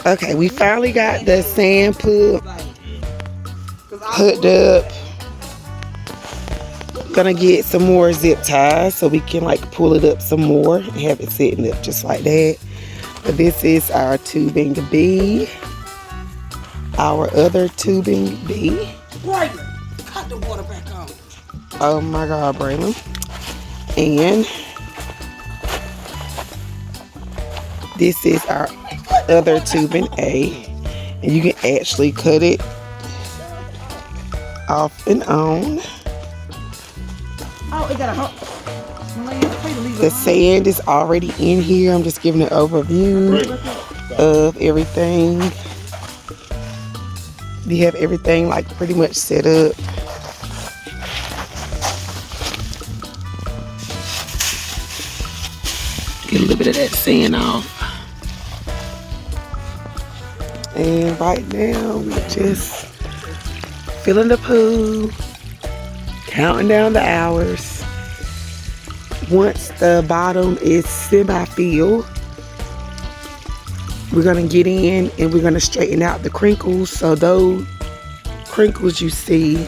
Okay, we finally got the sand hooked up. Gonna get some more zip ties so we can like pull it up some more and have it sitting up just like that. But this is our tubing B, our other tubing B. Braylon, cut the water back on. Oh my God, Braylon. And this is our other tubing A, and you can actually cut it off and on. Oh, it got a hump. The sand is already in here. I'm just giving an overview of everything. We have everything like pretty much set up. Get a little bit of that sand off. And right now we're just filling the pool, counting down the hours. Once the bottom is semi-filled, we're gonna get in and we're gonna straighten out the crinkles. So those crinkles you see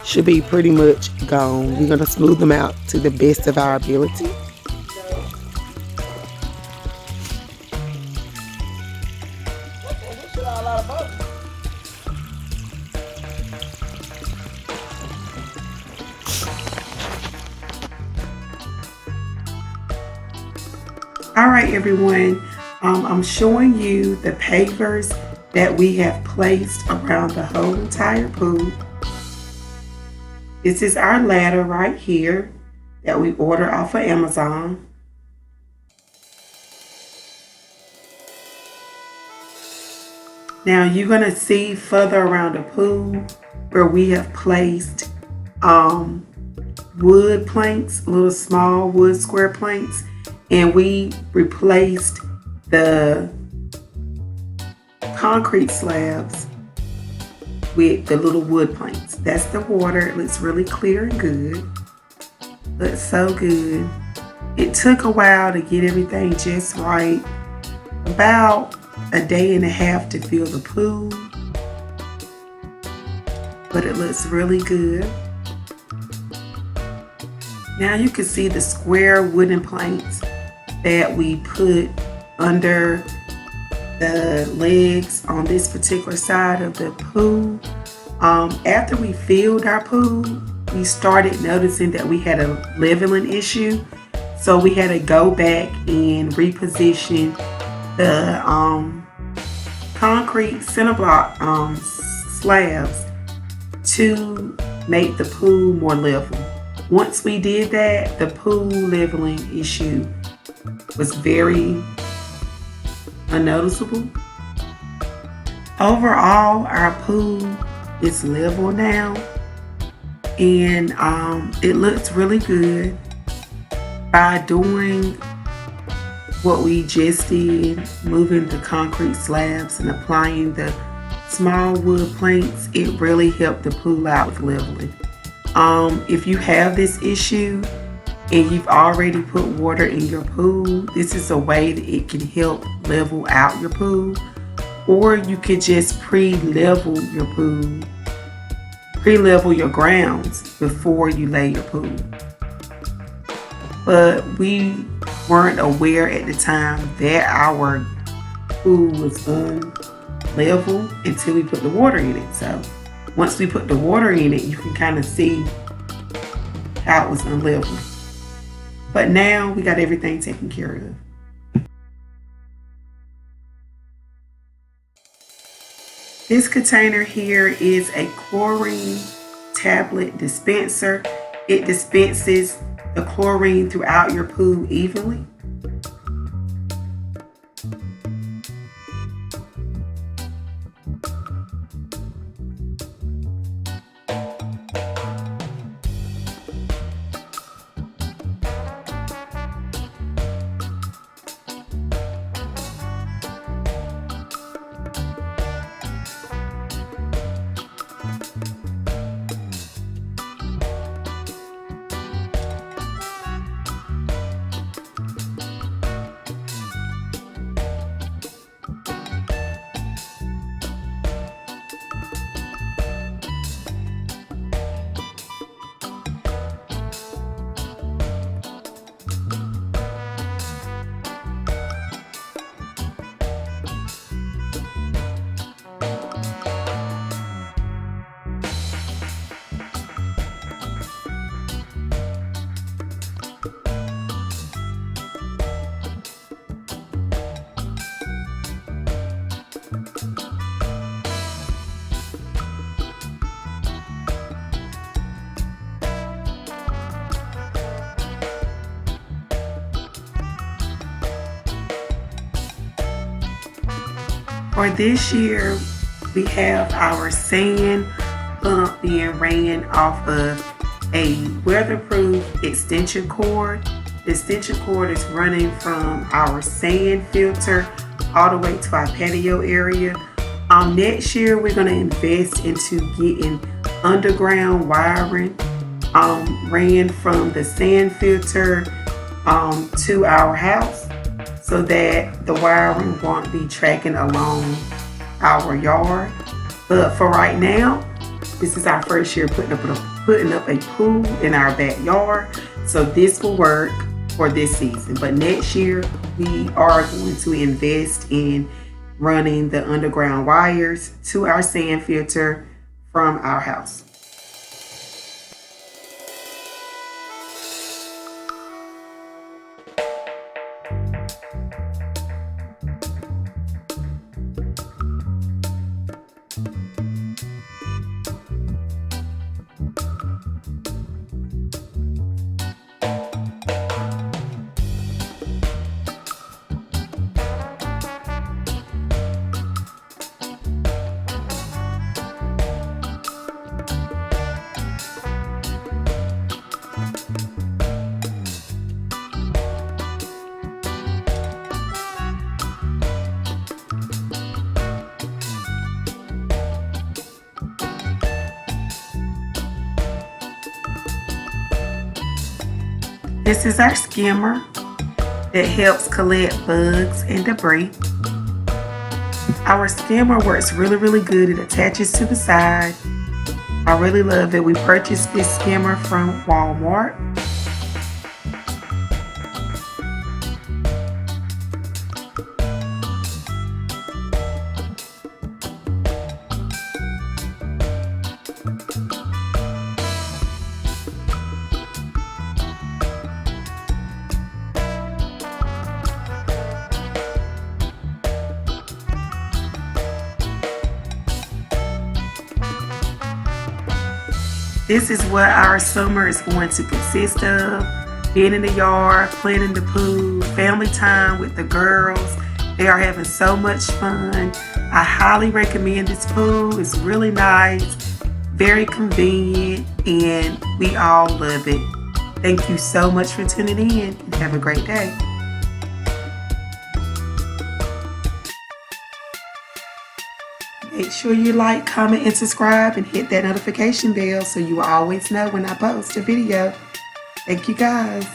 should be pretty much gone. We're gonna smooth them out to the best of our ability. All right, everyone, I'm showing you the pavers that we have placed around the whole entire pool. This is our ladder right here that we order off of Amazon. Now you're gonna see further around the pool where we have placed wood planks, little small wood square planks, and we replaced the concrete slabs with the little wood planks. That's the water. It looks really clear and good. Looks so good. It took a while to get everything just right. About a day and a half to fill the pool, but it looks really good. Now you can see the square wooden planks that we put under the legs on this particular side of the pool. After we filled our pool, we started noticing that we had a leveling issue. So we had to go back and reposition the concrete center block slabs to make the pool more level. Once we did that, the pool leveling issue was very unnoticeable. Overall, our pool is level now, and it looks really good. By doing what we just did, moving the concrete slabs and applying the small wood planks, it really helped the pool out with leveling. If you have this issue and you've already put water in your pool, this is a way that it can help level out your pool. Or you could just pre-level your pool, pre-level your grounds before you lay your pool. But we weren't aware at the time that our pool was unlevel until we put the water in it. So once we put the water in it, you can kind of see how it was unlevel. But now we got everything taken care of. This container here is a chlorine tablet dispenser. It dispenses the chlorine throughout your pool evenly. For this year, we have our sand pump being ran off of a weatherproof extension cord. The extension cord is running from our sand filter all the way to our patio area. Next year, we're going to invest into getting underground wiring ran from the sand filter to our house, so that the wiring won't be tracking along our yard. But for right now, this is our first year putting up a pool in our backyard, so this will work for this season. But next year, we are going to invest in running the underground wires to our sand filter from our house. This is our skimmer that helps collect bugs and debris. Our skimmer works really good. It attaches to the side. I really love that we purchased this skimmer from Walmart. This is what our summer is going to consist of. Being in the yard, playing in the pool, family time with the girls. They are having so much fun. I highly recommend this pool. It's really nice, very convenient, and we all love it. Thank you so much for tuning in, and have a great day. Make sure you like, comment, and subscribe, and hit that notification bell so you will always know when I post a video. Thank you guys.